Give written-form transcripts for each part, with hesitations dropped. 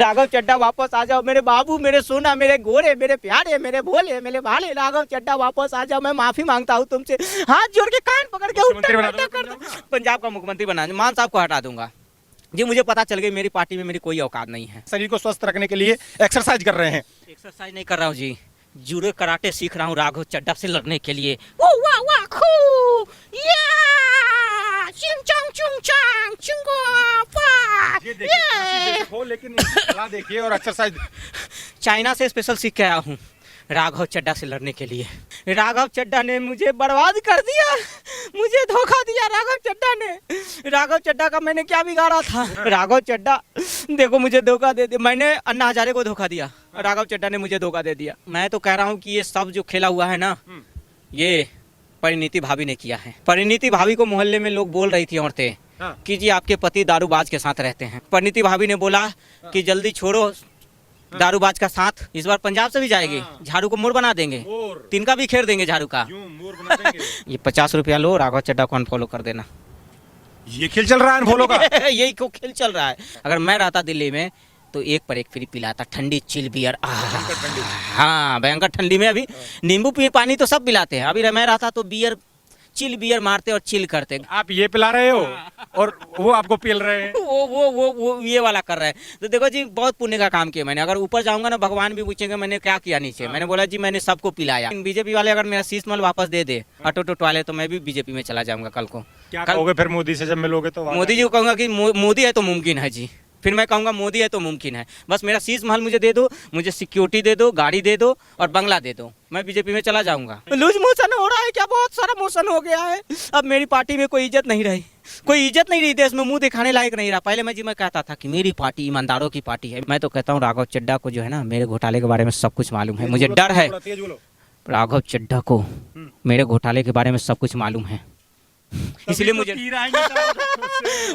राघव चड्ढा वापस आ जाओ मेरे बाबू, मेरे सोना, मेरे गोरे, मेरे प्यारे, मेरे भोले, मेरे भाले। राघव चड्ढा वापस आ जाओ। मैं माफी मांगता हूँ तुमसे, हाथ जोड़ के कान पकड़ के उठा कर दो। पंजाब का मुख्यमंत्री बना, मान साहब को हटा दूंगा जी। मुझे पता चल गई मेरी पार्टी में मेरी कोई औकात नहीं है। शरीर को स्वस्थ रखने के लिए एक्सरसाइज कर रहे हैं। एक्सरसाइज नहीं कर रहा हूँ जी, जूडो कराटे सीख रहा हूँ राघव चड्ढा से लड़ने के लिए। लेकिन देखिए और एक्सरसाइज चाइना से स्पेशल सीख के आया हूँ राघव चड्ढा से लड़ने के लिए। राघव चड्ढा ने मुझे बर्बाद कर दिया, मुझे धोखा दिया राघव चड्ढा ने। राघव चड्ढा का मैंने क्या बिगाड़ा था? राघव चड्ढा देखो मुझे धोखा दे दिया। मैंने अन्ना हजारे को धोखा दिया, राघव चड्ढा ने मुझे धोखा दे दिया। मैं तो कह रहा हूँ कि ये सब जो खेला हुआ है ना, ये परिणीति भाभी ने किया है। परिणीति भाभी को मोहल्ले में लोग बोल रही थी औरतें कि जी आपके पति दारूबाज के साथ रहते हैं। परिणीति भाभी ने बोला कि जल्दी छोड़ो दारूबाज का साथ, इस बार पंजाब से भी जाएगी, झाड़ू को मोर बना देंगे, तिनका भी खेर देंगे झाड़ू का। मोर बना देंगे। ये 50 रुपया लो, राघव चड्ढा को अनफॉलो कर देना। ये खेल चल रहा है अनफॉलो का। यही क्यों खेल चल रहा है। अगर मैं रहता दिल्ली में तो एक पर एक फ्री पिलाता, ठंडी चिल बियर। हाँ भयंकर ठंडी में अभी नींबू पानी तो सब पिलाते हैं, अभी मैं रहता तो बियर, चिल बियर मारते और चिल करते। आप ये पिला रहे हो और वो आपको पिल रहे हैं। वो ये वाला कर रहे हैं। तो देखो जी बहुत पुण्य का काम किया मैंने। अगर ऊपर जाऊंगा ना भगवान भी पूछेंगे मैंने क्या किया नीचे। मैंने बोला जी मैंने सबको पिलाया। बीजेपी वाले अगर मेरा शीश महल वापस दे दे अटोट वाले, तो मैं भी बीजेपी में चला जाऊंगा कल को। क्या कहोगे फिर मोदी से जब मिलोगे तो? मोदी जी को कहूंगा कि मोदी है तो मुमकिन है जी। फिर मैं कहूँगा मोदी है तो मुमकिन है। बस मेरा शीश महल मुझे दे दो, मुझे सिक्योरिटी दे दो, गाड़ी दे दो और बंगला दे दो, मैं बीजेपी में चला जाऊंगा। लूज मोशन हो रहा है क्या? बहुत सारा मोशन हो गया है। अब मेरी पार्टी में कोई इज्जत नहीं रही, कोई इज्जत नहीं रही, देश में मुंह दिखाने लायक नहीं रहा। पहले मैं कहता था कि मेरी पार्टी ईमानदारों की पार्टी है। मैं तो कहता हूँ राघव चड्ढा को जो है ना मेरे घोटाले के बारे में सब कुछ मालूम है। मुझे डर है राघव चड्ढा को मेरे घोटाले के बारे में सब कुछ मालूम है, इसलिए मुझे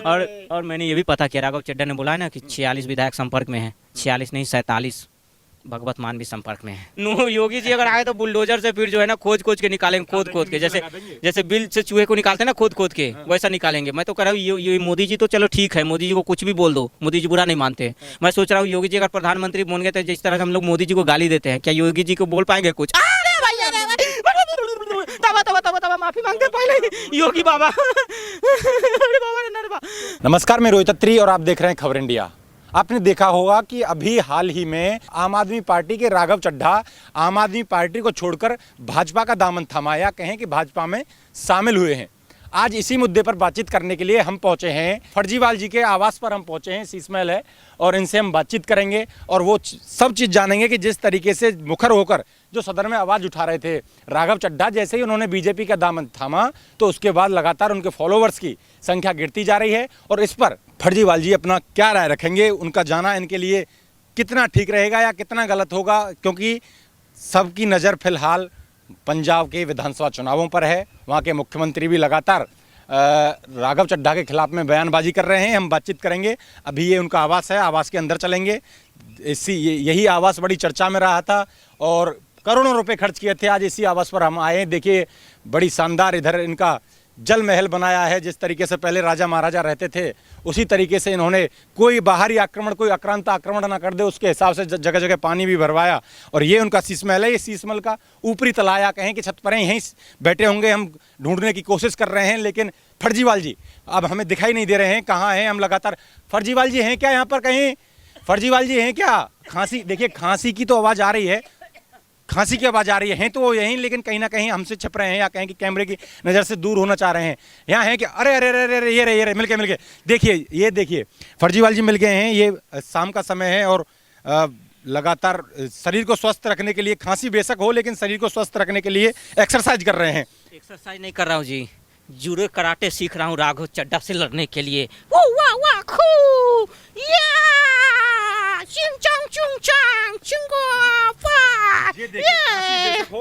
और मैंने ये भी पता किया, राघव चड्ढा ने बोला है ना कि 46 विधायक संपर्क में है। 46 नहीं 47 भगवत मान भी संपर्क में है। योगी जी अगर आए तो बुलडोजर से फिर जो है ना खोद के निकालेंगे, खोद के, जैसे बिल से चूहे को निकालते हैं ना खोद के, वैसा निकालेंगे। मैं तो कह रहा हूँ ये मोदी जी तो चलो ठीक है, मोदी जी को कुछ भी बोल दो, मोदी जी बुरा नहीं मानते। मैं सोच रहा हूँ योगी जी अगर प्रधानमंत्री बन गए तो जिस तरह से हम लोग मोदी जी को गाली देते हैं, क्या योगी जी को बोल पाएंगे कुछ? तबा माफी मांगते पहले योगी बाबा। नमस्कार, मैं रोहित अत्री और आप देख रहे हैं खबर इंडिया। आपने देखा होगा कि अभी हाल ही में आम आदमी पार्टी के राघव चड्ढा आम आदमी पार्टी को छोड़कर भाजपा का दामन थमाया, कहें कि भाजपा में शामिल हुए हैं। आज इसी मुद्दे पर बातचीत करने के लिए हम पहुंचे हैं, फर्जीवाल जी के आवास पर हम पहुंचे हैं, शीश महल है, और इनसे हम बातचीत करेंगे और वो सब चीज़ जानेंगे कि जिस तरीके से मुखर होकर जो सदन में आवाज़ उठा रहे थे राघव चड्ढा, जैसे ही उन्होंने बीजेपी का दामन थामा तो उसके बाद लगातार उनके फॉलोवर्स की संख्या गिरती जा रही है। और इस पर फर्जीवाल जी अपना क्या राय रखेंगे, उनका जाना इनके लिए कितना ठीक रहेगा या कितना गलत होगा, क्योंकि सबकी नज़र फिलहाल पंजाब के विधानसभा चुनावों पर है। वहाँ के मुख्यमंत्री भी लगातार राघव चड्ढा के खिलाफ में बयानबाजी कर रहे हैं। हम बातचीत करेंगे। अभी ये उनका आवास है, आवास के अंदर चलेंगे। यही आवास बड़ी चर्चा में रहा था और करोड़ों रुपए खर्च किए थे। आज इसी आवास पर हम आए। देखिए बड़ी शानदार इधर इनका जल महल बनाया है। जिस तरीके से पहले राजा महाराजा रहते थे उसी तरीके से इन्होंने कोई बाहरी आक्रमण, कोई आक्रांता आक्रमण ना कर दे उसके हिसाब से जगह जगह पानी भी भरवाया। और ये उनका शीश महल है। ये शीश महल का ऊपरी तलाया, कहें कि छत पर यहीं बैठे होंगे, हम ढूंढने की कोशिश कर रहे हैं, लेकिन फर्जीवाल जी अब हमें दिखाई नहीं दे रहे हैं। कहाँ हैं? हम लगातार फर्जीवाल जी हैं क्या यहाँ पर कहीं? फर्जीवाल जी हैं क्या? खांसी, देखिए खांसी की तो आवाज़ आ रही है, खांसी की आवाज़ आ रही है तो वो यहीं, लेकिन कहीं ना कहीं हमसे छप रहे हैं या कहें कि कैमरे की नज़र से दूर होना चाह रहे हैं। यहाँ हैं कि अरे अरे अरे अरे ये रहे मिल गए। देखिए ये देखिए फर्जीवाल जी मिल गए हैं। ये शाम का समय है और लगातार शरीर को स्वस्थ रखने के लिए, खांसी बेशक हो लेकिन शरीर को स्वस्थ रखने के लिए एक्सरसाइज कर रहे हैं। एक्सरसाइज नहीं कर रहा हूँ जी, जूडो कराटे सीख रहा हूँ राघव चड्ढा से लड़ने के लिए।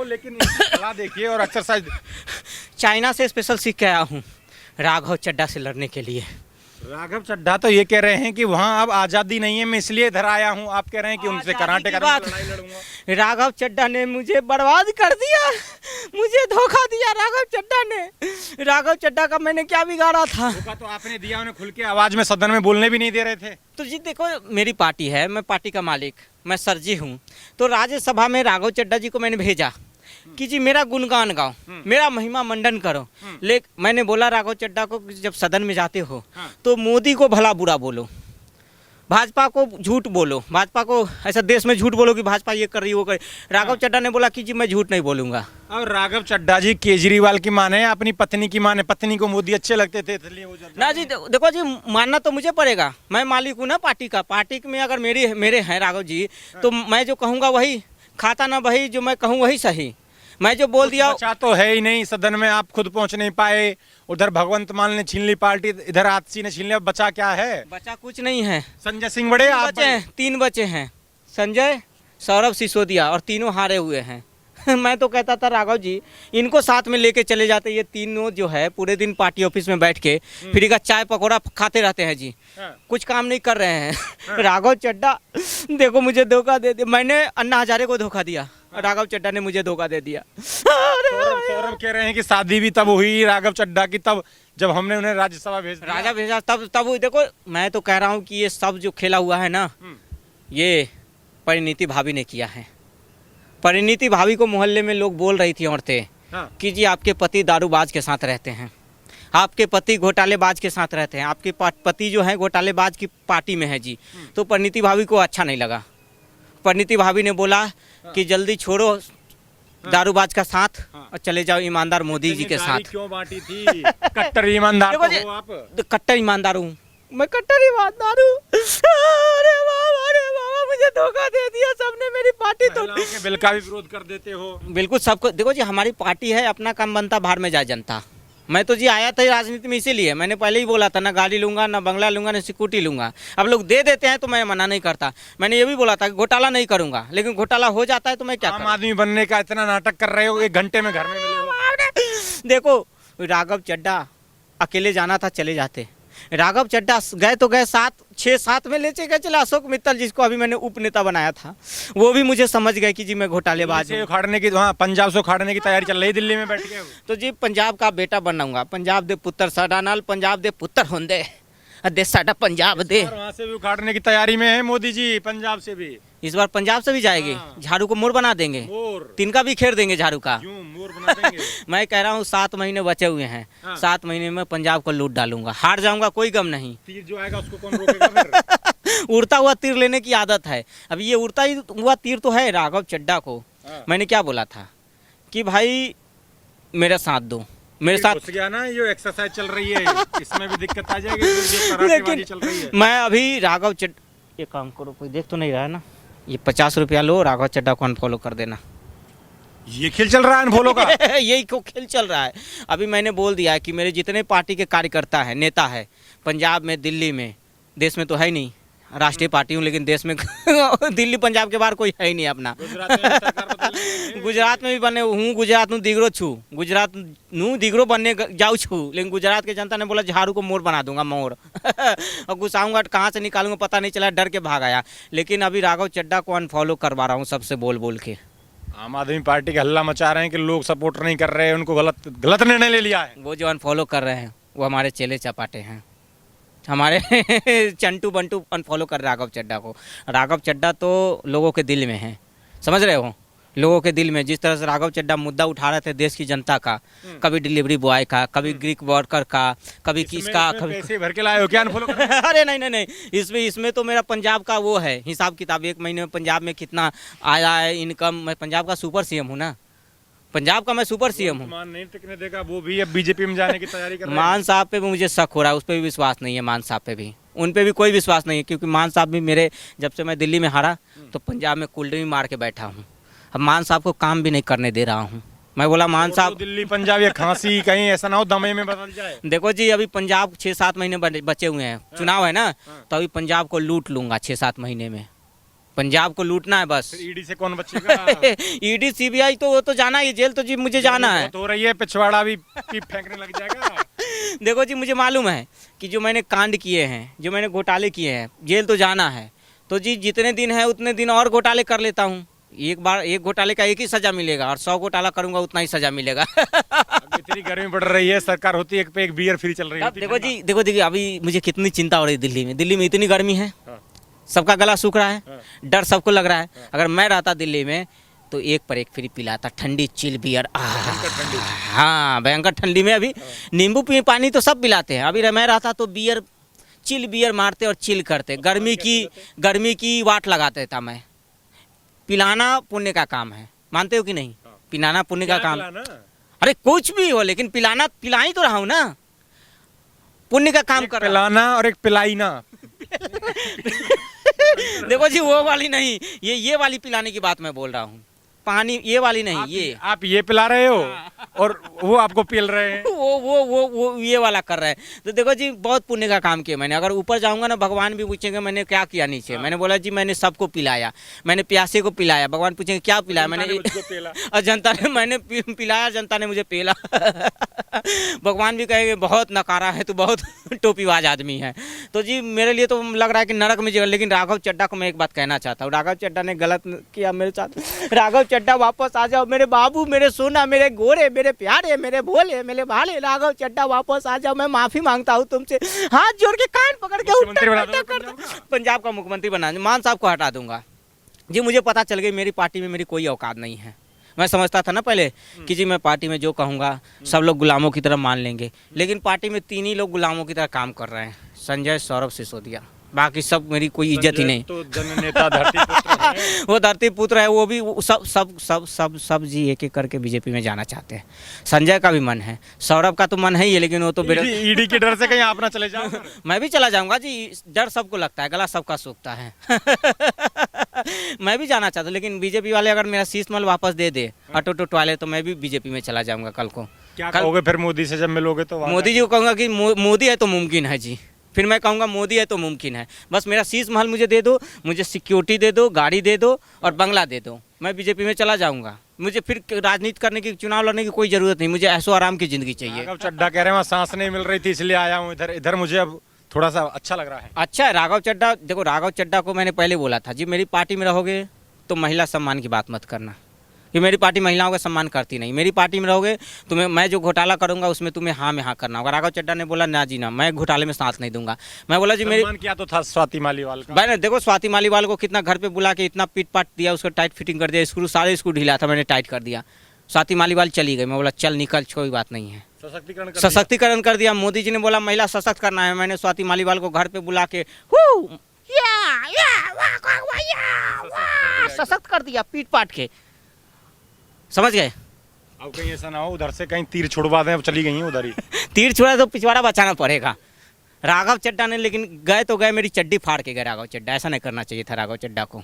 लेकिन देखिए और एक्सरसाइज चाइना से स्पेशल सीख के आया हूँ राघव चड्ढा से लड़ने के लिए। राघव चड्ढा तो ये कह रहे हैं कि वहाँ अब आजादी नहीं है, मैं इसलिए इधर आया हूँ। आप कह रहे हैं कि उनसे कराटे का लड़ाई लड़ूंगा। राघव चड्ढा ने मुझे बर्बाद कर दिया, मुझे धोखा दिया राघव चड्ढा ने। राघव चड्ढा का मैंने क्या बिगाड़ा था? धोखा तो आपने दिया, उन्हें खुल के आवाज में सदन में बोलने भी नहीं दे रहे थे। तो जी देखो, मेरी पार्टी है, मैं पार्टी का मालिक, मैं सरजी हूँ। तो राज्यसभा में राघव चड्ढा जी को मैंने भेजा कि जी मेरा गुणगान गाओ, मेरा महिमा मंडन करो। मैंने बोला राघव चड्ढा को कि जब सदन में जाते हो तो मोदी को भला बुरा बोलो, भाजपा को झूठ बोलो, भाजपा को ऐसा देश में झूठ बोलो कि भाजपा ये कर रही वो कर। राघव चड्ढा ने बोला कि जी मैं झूठ नहीं बोलूंगा। और राघव चड्ढा जी केजरीवाल की माने, अपनी पत्नी की माने, पत्नी को मोदी अच्छे लगते थे इसलिए वो ना जी देखो जी, मानना तो मुझे पड़ेगा, मैं मालिक हूँ ना पार्टी का। पार्टी में अगर मेरे हैं राघव जी, तो मैं जो कहूँगा वही, खाता ना वही, जो मैं कहूँ वही सही। मैं जो बोल दिया बचा तो है ही नहीं, सदन में आप खुद पहुंच नहीं पाए, उधर भगवंत मान ने छीन ली पार्टी, इधर आतिशी ने छीन लिया, बचा क्या है? बचा कुछ नहीं है। संजय सिंह बड़े आप बचे हैं, 3 बचे हैं, संजय, सौरभ सिसोदिया, और तीनों हारे हुए हैं। मैं तो कहता था राघव जी इनको साथ में लेके चले जाते, ये तीनों जो है पूरे दिन पार्टी ऑफिस में बैठ के फ्री का चाय पकौड़ा खाते रहते हैं जी, कुछ काम नहीं कर रहे हैं। राघव चड्ढा देखो मुझे धोखा दे दिया, मैंने अन्ना हजारे को धोखा दिया, राघव चड्ढा ने मुझे धोखा दे दिया। सौरभ कह रहे हैं कि शादी भी तब हुई राघव चड्ढा की, तब जब हमने उन्हें राज्यसभा भेजा तब देखो, मैं तो कह रहा हूँ कि ये सब जो खेला हुआ है ना, ये परिणीति भाभी ने किया है। परिणीति भाभी को मोहल्ले में लोग बोल रही थी औरतें कि जी आपके पति दारूबाज के साथ रहते हैं, आपके पति घोटालेबाज के साथ रहते हैं, आपके पति जो है घोटालेबाज की पार्टी में है जी। तो परिणीति भाभी को अच्छा नहीं लगा। परिणीति भाभी ने बोला कि जल्दी छोड़ो दारूबाज का साथ और चले जाओ ईमानदार मोदी जी के साथ। क्यों बांटी थी? कट्टर ईमानदार हो आप? कट्टर ईमानदार हूँ मैं, कट्टर ईमानदार हूँ। अरे बाबा मुझे धोखा दे दिया सबने, मेरी पार्टी तो के बिल का भी विरोध कर देते हो। बिल्कुल सबको देखो जी, हमारी पार्टी है, अपना काम बनता बाहर में जाए जनता। मैं तो जी आया था राजनीति में इसीलिए, मैंने पहले ही बोला था ना गाड़ी लूंगा, ना बंगला लूंगा, ना सिक्योरिटी लूंगा। अब लोग दे देते हैं तो मैं मना नहीं करता। मैंने ये भी बोला था कि घोटाला नहीं करूंगा, लेकिन घोटाला हो जाता है तो मैं क्या आम आदमी बनने का इतना नाटक कर रहे हो, 1 घंटे में घर में मिले हो। देखो राघव चड्ढा अकेले जाना था, चले जाते। राघव चड्ढा गए तो गए 6-7 में ले गए चले। अशोक मित्तल जिसको अभी मैंने उप नेता बनाया था, वो भी मुझे समझ गए कि जी मैं घोटालेबाज हूं। उखाड़ने की, वहाँ पंजाब से उखाड़ने की तैयारी चल रही, दिल्ली में बैठ के। तो जी पंजाब का बेटा बनाऊंगा, पंजाब दे पुत्र साडा नाल, पंजाब दे पुत्र होंदे देश साडा पंजाब दे। वहाँ से भी उखाड़ने की तैयारी में है मोदी जी, पंजाब से भी। इस बार पंजाब से भी जाएंगे, झाड़ू को मोर बना देंगे, तिनका भी खेर देंगे झाड़ू का। मोर बना देंगे। मैं कह रहा हूँ 7 महीने बचे हुए हैं, 7 महीने में पंजाब को लूट डालूंगा। हार जाऊंगा कोई गम नहीं। तीर जो आएगा उसको कौन रोकेगा फिर? उड़ता हुआ तीर लेने की आदत है। अब ये उड़ता ही हुआ तीर तो है राघव चड्ढा को। मैंने क्या बोला था कि भाई मेरा साथ दो, मेरे साथ घुस गया ना, ये एक्सरसाइज चल रही है, इसमें भी दिक्कत आ जाएगी। लेकिन चल रही है। मैं अभी राघव चड्ढा, ये काम करो, कोई देख तो नहीं रहा है ना, ये 50 रुपया लो, राघव चड्ढा को अनफॉलो कर देना। ये खेल चल रहा है अनफॉलो का? यही को खेल चल रहा है। अभी मैंने बोल दिया है कि मेरे जितने पार्टी के कार्यकर्ता है, नेता है, पंजाब में, दिल्ली में, देश में तो है ही नहीं, राष्ट्रीय पार्टी हूँ लेकिन देश में दिल्ली पंजाब के बाहर कोई है ही नहीं अपना। गुजरात में भी बने हूँ, गुजरात નું દીકરો છું, गुजरात નું દીકરો बनने जाऊँ छू, लेकिन गुजरात के जनता ने बोला झाड़ू को मोर बना दूंगा, मोर। और घुसाऊंगा कहाँ से निकालूंगा पता नहीं चला, डर के भाग आया। लेकिन अभी राघव चड्ढा को अनफॉलो करवा रहा हूँ सबसे बोल बोल के। आम आदमी पार्टी का हल्ला मचा रहे हैं कि लोग सपोर्ट नहीं कर रहे हैं, उनको गलत निर्णय ले लिया है। वो जो अनफॉलो कर रहे हैं वो हमारे चेले चपाटे हैं, हमारे चंटू बंटू अनफॉलो कर राघव चड्ढा को। राघव चड्ढा तो लोगों के दिल में है, समझ रहे हो, लोगों के दिल में। जिस तरह से राघव चड्ढा मुद्दा उठा रहे थे देश की जनता का, कभी डिलीवरी बॉय का, कभी ग्रीक वर्कर का, कभी किसका, कभी पैसे भर के लाए हो क्या अनफॉलो? अरे नहीं, इसमें तो मेरा पंजाब का वो है हिसाब किताब, 1 महीने में पंजाब में कितना आया है इनकम। मैं पंजाब का सुपर सीएम हूँ ना, पंजाब का मैं सुपर सीएम हूँ। मान नहीं टिकने देगा, वो भी अब बीजेपी में जाने की तैयारी कर रहे हैं। मान साहब पे भी मुझे शक हो रहा है, उस पर भी विश्वास नहीं है। मान साहब पे भी, उन पे भी कोई विश्वास नहीं है, क्योंकि मान साहब भी मेरे, जब से मैं दिल्ली में हारा तो पंजाब में कुल्डरी मार के बैठा हूँ। अब मान साहब को काम भी नहीं करने दे रहा हूँ। मैं बोला मान साहब, दिल्ली पंजाब या खांसी कहीं ऐसा ना हो दमे में बदल जाए। देखो जी अभी पंजाब 6-7 महीने बचे हुए हैं, चुनाव है ना, तो अभी पंजाब को लूट लूंगा 6-7 महीने में। पंजाब को लूटना है बस। ईडी से कौन बचेगा? ईडी सीबीआई तो वो तो जाना ही, जेल तो जी मुझे जाना है। तो हो रही है, पिछवाड़ा भी फेंकने लग जाएगा। देखो जी, मुझे मालूम है कि जो मैंने कांड किए हैं, जो मैंने घोटाले किए हैं, जेल तो जाना है। तो जी जितने दिन है उतने दिन और घोटाले कर लेता हूँ। एक बार एक घोटाले का एक ही सजा मिलेगा, और 100 घोटाला करूंगा उतना ही सजा मिलेगा। अब इतनी गर्मी पड़ रही है, सरकार होती है एक पे एक बियर फ्री चल रही अब होती देखो जी, देखो देखिए, अभी मुझे कितनी चिंता हो रही है दिल्ली में। दिल्ली में इतनी गर्मी है, हाँ। सबका गला सूख रहा है, हाँ। डर सबको लग रहा है। अगर मैं रहता दिल्ली में तो एक पर एक फ्री पिलाता, ठंडी चिल बियर। ठंडी। हाँ, भयंकर ठंडी में अभी नींबू पानी तो सब पिलाते हैं। अभी मैं रहता तो बियर, चिल बियर मारते और चिल करते। गर्मी की वाट लगाते था मैं। पिलाना पुण्य का काम है, मानते हो कि नहीं? पिलाना पुण्य का काम। अरे कुछ भी हो, लेकिन पिलाना, पिला ही तो रहा हूँ ना, पुण्य का काम कर रहा हूं। पिलाना और एक पिलाई ना। देखो जी, वो वाली नहीं, ये वाली पिलाने की बात मैं बोल रहा हूँ। पानी ये वाली नहीं, ये आप ये पिला रहे हो और वो आपको पिल रहे हैं। वो ये वाला कर रहा है। तो देखो जी, बहुत पुण्य का काम किया मैंने। अगर ऊपर जाऊंगा ना, भगवान भी पूछेंगे मैंने क्या किया नीचे। मैंने बोला जी मैंने सबको पिलाया, मैंने प्यासे को पिलाया। भगवान पूछेंगे क्या पिलाया, मैंने और जनता ने, मैंने पिलाया, जनता ने मुझे पेला। भगवान भी कहेंगे बहुत नकारा है तू, बहुत टोपीबाज आदमी है। तो जी मेरे लिए तो लग रहा है कि नरक में जीवन। लेकिन राघव चड्ढा को मैं एक बात कहना चाहता हूँ, राघव चड्ढा ने गलत किया मेरे साथ। राघव चड्ढा वापस आ जाओ, मेरे बाबू, मेरे सोना, मेरे गोरे, मेरे प्यारे, मेरे भोले, मेरे भाले। राघव चड्ढा वापस आ जाओ, मैं माफी मांगता हूँ तुमसे, हाथ जोड़ के कान पकड़ के पंजाब का मुख्यमंत्री बना, मान साहब को हटा दूंगा। जी मुझे पता चल गई मेरी पार्टी में मेरी कोई औकात नहीं है। मैं समझता था ना पहले कि जी मैं पार्टी में जो कहूँगा सब लोग गुलामों की तरह मान लेंगे, लेकिन पार्टी में 3 ही लोग गुलामों की तरह काम कर रहे हैं, संजय, सौरभ, सिसोदिया। बाकी सब मेरी कोई इज्जत ही नहीं। तो जननेता धरती पुत्र है। वो धरती पुत्र है, वो भी सब सब सब सब सब जी एक एक करके बीजेपी में जाना चाहते हैं। संजय का भी मन है, सौरभ का तो मन है ही है, लेकिन वो तो ईडी के डर से कहीं आप ना चले जाओ। मैं भी चला जाऊंगा जी, डर सबको लगता है, गला सबका सूखता है। मैं भी जाना चाहता हूँ, लेकिन बीजेपी वाले अगर मेरा शीश महल वापस दे दे अटो वाले, तो मैं भी बीजेपी में चला जाऊंगा कल को। क्या कहोगे फिर मोदी से जब मिलोगे तो? मोदी जी को कहूँगा कि मोदी है तो मुमकिन है जी। फिर मैं कहूँगा मोदी है तो मुमकिन है। बस मेरा शीश महल मुझे दे दो, मुझे सिक्योरिटी दे दो, गाड़ी दे दो और बंगला दे दो, मैं बीजेपी में चला जाऊंगा। मुझे फिर राजनीति करने की, चुनाव लड़ने की कोई जरूरत नहीं। मुझे ऐशो आराम की जिंदगी चाहिए। राघव चड्ढा कह रहे हैं वहाँ सांस नहीं मिल रही थी इसलिए आया हूँ इधर। इधर मुझे अब थोड़ा सा अच्छा लग रहा है। अच्छा है राघव चड्ढा। देखो राघव चड्ढा को मैंने पहले बोला था जी, मेरी पार्टी में रहोगे तो महिला सम्मान की बात मत करना, कि मेरी पार्टी महिलाओं का सम्मान करती नहीं। मेरी पार्टी में रहोगे तो मैं जो घोटाला करूंगा उसमें तुम्हें हाँ में हाँ करना होगा। राघव चड्ढा ने बोला ना जी ना, मैं घोटाले में साथ नहीं दूंगा। मैं बोला जी मेरी किया तो था स्वाति मालीवाल का। मैंने देखो स्वाति मालीवाल को कितना घर पे बुला के इतना पीट पाट दिया, उसको टाइट फिटिंग कर दिया, स्क्रू सारे स्क्रू ढीला था, मैंने टाइट कर दिया। स्वाति मालीवाल चली गई, मैं बोला चल निकल, कोई बात नहीं है। सशक्तिकरण कर दिया। मोदी जी ने बोला महिला सशक्त करना है, मैंने स्वाति मालीवाल को घर पे बुला के सशक्त कर दिया पीट पाट के, समझ गए? अब कहीं ऐसा ना हो उधर से कहीं तीर छुड़वा दें, चली गई उधर ही। तीर छुड़ा तो पिछवाड़ा बचाना पड़ेगा। राघव चड्ढा ने, लेकिन गए तो गए, मेरी चड्डी फाड़ के गए राघव चड्ढा। ऐसा नहीं करना चाहिए था राघव चड्ढा को।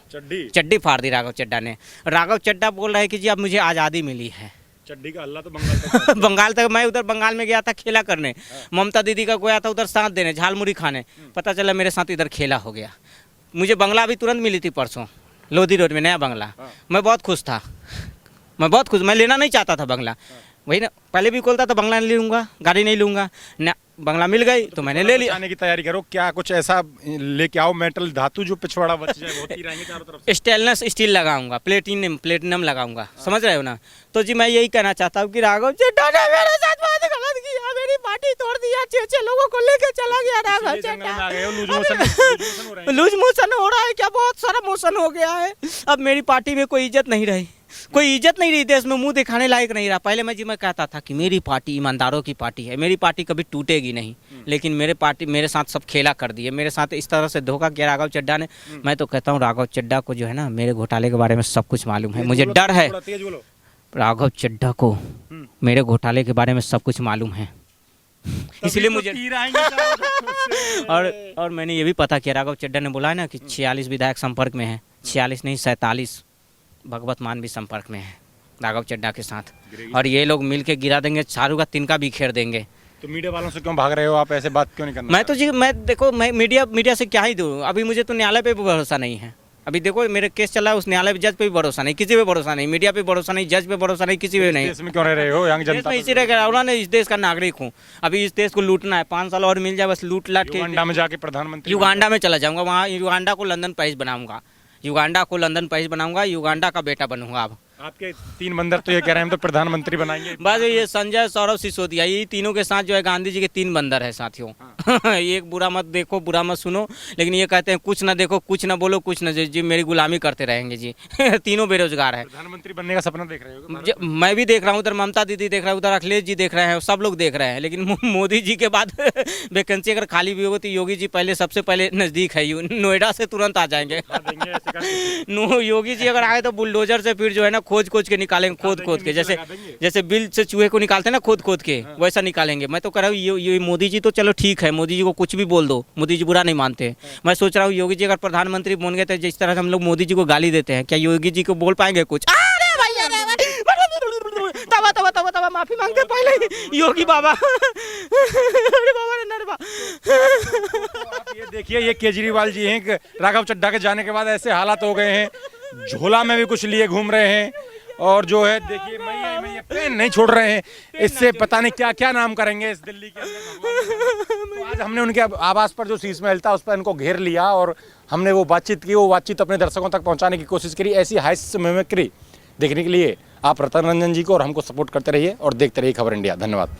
चड्डी फाड़ दी राघव चड्ढा ने। राघव चड्ढा बोल रहे हैं कि जी अब मुझे आज़ादी मिली है। चड्डी का हल्ला तो बंगाल तक। बंगाल तक। मैं उधर बंगाल में गया था खेला करने, ममता दीदी का गया था उधर साथ देने, झालमुड़ी खाने। पता चला मेरे साथ इधर खेला हो गया। मुझे बंगला भी तुरंत मिली थी परसों, लोधी रोड में नया बंगला। मैं बहुत खुश था, मैं बहुत खुश। मैं लेना नहीं चाहता था बंगला, वही ना, पहले भी बोलता था बंगला नहीं लूँगा, गाड़ी नहीं लूँगा ना, बंगला मिल गई तो मैंने ले लिया। आने की तैयारी करो, क्या कुछ ऐसा लेके आओ मेटल धातु जो पिछवाड़ा बच जाए, बहुत ही रहेंगे चारों तरफ से। स्टेनलेस स्टील लगाऊंगा, प्लेटिनम लगाऊंगा, समझ रहे हो ना? तो जी मैं यही कहना चाहता हूँ कि राघव चड्ढा ने मेरे साथ बहुत गलत किया, मेरी पार्टी तोड़ दिया, 6 लोगों को लेके चला गया राघव चड्ढा। लूज मोशन हो रहा है क्या? बहुत सारा मोशन हो गया है। अब मेरी पार्टी में कोई इज्जत नहीं रही, कोई इज्जत नहीं रही, देश में मुंह दिखाने लायक नहीं रहा। पहले मैं कहता था कि मेरी पार्टी ईमानदारों की पार्टी है, मेरी पार्टी कभी टूटेगी नहीं, लेकिन मेरे साथ सब खेला कर दिए, मेरे साथ इस तरह से धोखा किया राघव चड्ढा ने। मैं तो कहता हूँ राघव चड्ढा को जो है ना, मेरे घोटाले के बारे में सब कुछ मालूम है, मुझे डर है। राघव चड्ढा को मेरे घोटाले के बारे में सब कुछ मालूम है, इसलिए मुझे और मैंने ये भी पता किया, राघव चड्ढा ने बोला है ना कि 46 विधायक संपर्क में है, 46 नहीं 47 भगवत मान भी संपर्क में है राघव चड्ढा के साथ, और ये लोग मिलके गिरा देंगे, चारू का तिनका भी खेर देंगे। तो मीडिया वालों से क्यों भाग रहे हो आप? ऐसे बात क्यों नहीं करना? मैं तो जी मैं देखो, मैं मीडिया से क्या ही दूँ, अभी मुझे तो न्यायालय पे भी भरोसा नहीं है। अभी देखो मेरे केस चला है, उस न्यायालय जज पे भी भरोसा नहीं, किसी पे भरोसा नहीं, मीडिया पे भरोसा नहीं, जज पे भरोसा नहीं, किसी पे नहीं। देश में क्यों रह रहे हो यंग देश जनता? में इसी रह गया, मैं इस देश का नागरिक हूँ। अभी इस देश को लूटना है, 5 साल और मिल जाए बस लूट लाट के। युगांडा में जाके प्रधानमंत्री युगांडा में चला जाऊंगा, वहाँ युगांडा को लंदन पेरिस बनाऊंगा, युगांडा को लंदन पेरिस बनाऊंगा, युगांडा का बेटा बनूंगा। अब आपके 3 बंदर तो ये कह रहे हैं हम तो प्रधानमंत्री बनाएंगे। बस ये संजय, सौरभ, सिसोदिया, ये तीनों के साथ जो है गांधी जी के 3 बंदर है साथियों। एक बुरा मत देखो, बुरा मत सुनो, लेकिन ये कहते हैं कुछ ना देखो, कुछ ना बोलो, कुछ ना जी मेरी गुलामी करते रहेंगे जी। तीनों बेरोजगार है। प्रधानमंत्री बनने का सपना देख रहे हो? मैं भी देख रहा हूँ, उधर ममता दीदी देख रहा है, उधर अखिलेश जी देख रहे हैं, सब लोग देख रहे हैं, लेकिन मोदी जी के बाद वैकेंसी अगर खाली भी होगी तो योगी जी पहले सबसे पहले नजदीक है, नोएडा से तुरंत आ जाएंगे। योगी जी अगर आए तो बुलडोजर से फिर जो है ना खोज खोज के निकालेंगे, खोद खोद के, जैसे बिल से चूहे को निकालते हैं ना खोद खोद के, वैसा निकालेंगे। मैं तो कह रहा हूँ ये मोदी जी तो चलो ठीक है, मोदी जी को कुछ भी बोल दो, मोदी जी बुरा नहीं मानते। मैं सोच रहा हूँ योगी जी अगर प्रधानमंत्री बन गए तो जिस तरह से हम लोग मोदी जी को गाली देते हैं, क्या योगी जी को बोल पाएंगे कुछ? तबा तबा तबा तबा माफी मांगते पहले योगी बाबा। अरे बाबा रे नरबा। आप ये देखिए, ये केजरीवाल जी हैं, राघव चड्ढा के जाने के बाद ऐसे हालात हो गए हैं, झोला में भी कुछ लिए घूम रहे हैं, और जो है देखिए मैं ये पेन नहीं छोड़ रहे हैं, इससे पता नहीं क्या क्या नाम करेंगे इस दिल्ली के अंदर। तो आज हमने उनके आवास पर जो शीश महल था उस पर इनको घेर लिया और हमने वो बातचीत अपने दर्शकों तक पहुंचाने की कोशिश करी। ऐसी हास्य मिमिक्री देखने के लिए आप रतन रंजन जी को और हमको सपोर्ट करते रहिए और देखते रहिए खबर इंडिया। धन्यवाद।